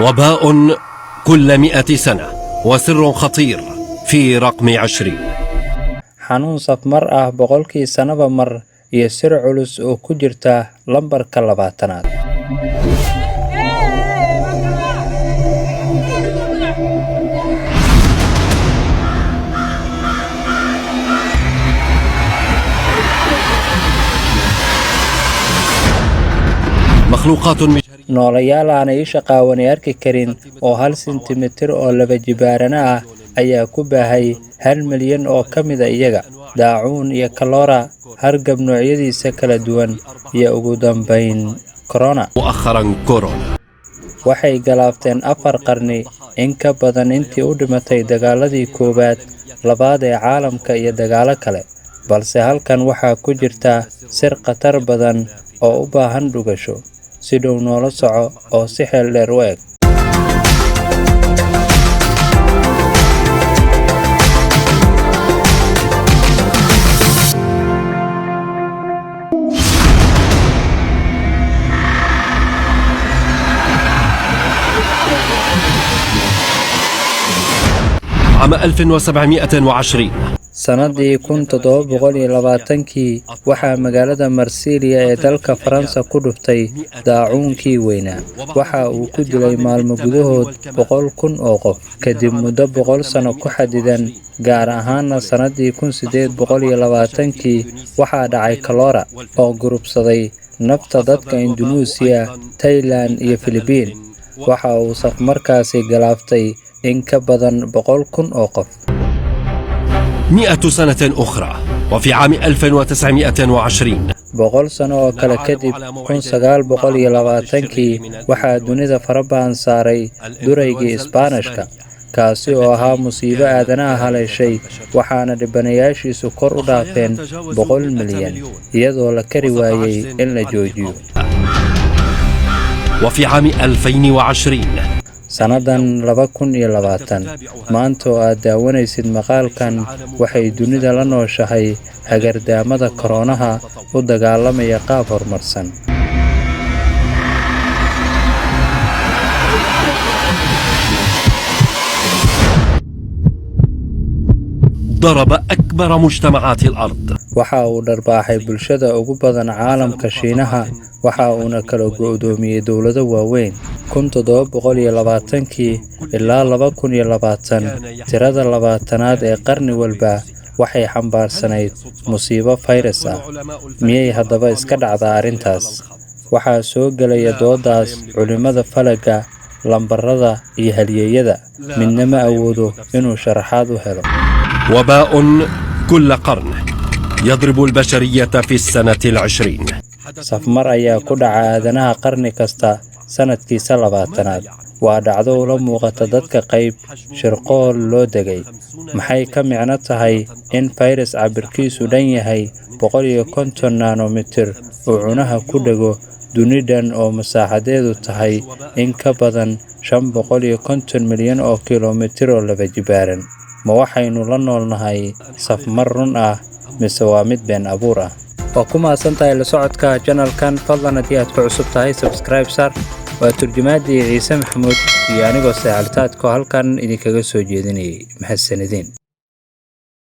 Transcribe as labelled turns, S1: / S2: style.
S1: وباء كل 100 سنة وسر خطير في رقم 20.
S2: xanuun safmar ah boqolkii sanaba mar iyo sir culus oo ku jirta lambarka 20aad.
S1: مخلوقات
S2: noolayaal aan isha qaawan arki karin oo 1 sentimitir oo laba jibaarana ah ayaa ku baahay 1 milyan oo ka mid ah iyaga. daacuun iyo kaloora hargab noocyadiisa kala duwan iyo ugu dambayn corona.
S1: مؤخرا كورونا
S2: waxay galaafteen 4 qarni in ka badan intii u dhimatay dagaaladii koowaad labaad ee caalamka iyo dagaalo kale, balse halkan waxaa ku jirta sir khatar badan oo u baahan dhugasho. si dhow noola soco oo si xeel dheer u eg.
S1: عام 1720
S2: sanadii 1720kii waxaa magaalada Marsilia ee dalka Faransa ku dhuftay daacuunkii weynaa. waxa uu ku dilay maalmo gudahood 100,000 oo qof. kadib muddo 100 sano ku xadidan, gaar ahaanna sanadii 1820kii waxaa dhacay cholera oo gurubsaday nafta dadka Indonesia, Thailand iyo Philippines. waxa uu safmarkaasi galaaftay in ka badan 100,000 oo qof.
S1: 100 سنة أخرى وفي عام 1920
S2: boqol sano oo kale kadib 1920kii waxaa dunida farabahan saaray duraygii Isbaanishka, kaasi oo ahaa musiibo aadanaha haleeshay, waxaana dhibanayaashiisu kor u dhaafeen 100 milyan iyadoo la kari waayay in la joojiyo.
S1: وفي عام 2020
S2: sannadan 2020 maanta oo aad daawanaysid maqaalkan waxay dunida la nooshahay hagardaamada koronaha u dagaalamaya qaab horumarsan.
S1: ضرب أكبر مجتمعات الأرض.
S2: waxa uu dharbaaxay bulshada ugu badan caalamka Shiinaha, waxa uuna kala go'doomiyay dawlado waaweyn. 1720kii ilaa 2020 tirada 20aad ee qarni walba waxay xambaarsanayd musiibo fayras ah. miyay haddaba iska dhacdaa arrintaas? waxaa soo gelaya doodaas culimada falaga, lambarada iyo halyeeyada. midna ma awoodo inuu sharaxaad u helo.
S1: وباء كل قرن يضرب البشرية في السنة 20.
S2: safmar ayaa ku dhaca aadanaha qarni kasta sanadkiisa 20aad. waa dhacdo ula muuqata dadka qayb shirqool loo degay. maxay ka micno tahay in fayras cabirkiisu dhan yahay 150 nanomitir uu cunaha ku dhego dunidan oo masaaxadeedu tahay in ka badan 550 milyan oo kiiloomitir oo laba jibaaran? ma waxaynu la noolnahay safmar run ah mise waa mid been abuur ah? waa ku mahadsantahay la socodka channelkan. fadlan haddii aad ku cusub tahay subscribe sar. waa turjumaadii Ciise Maxamuud iyo anigoo Saaltaadko halkan idinkaga soo jeedinayay. mahadsanidin.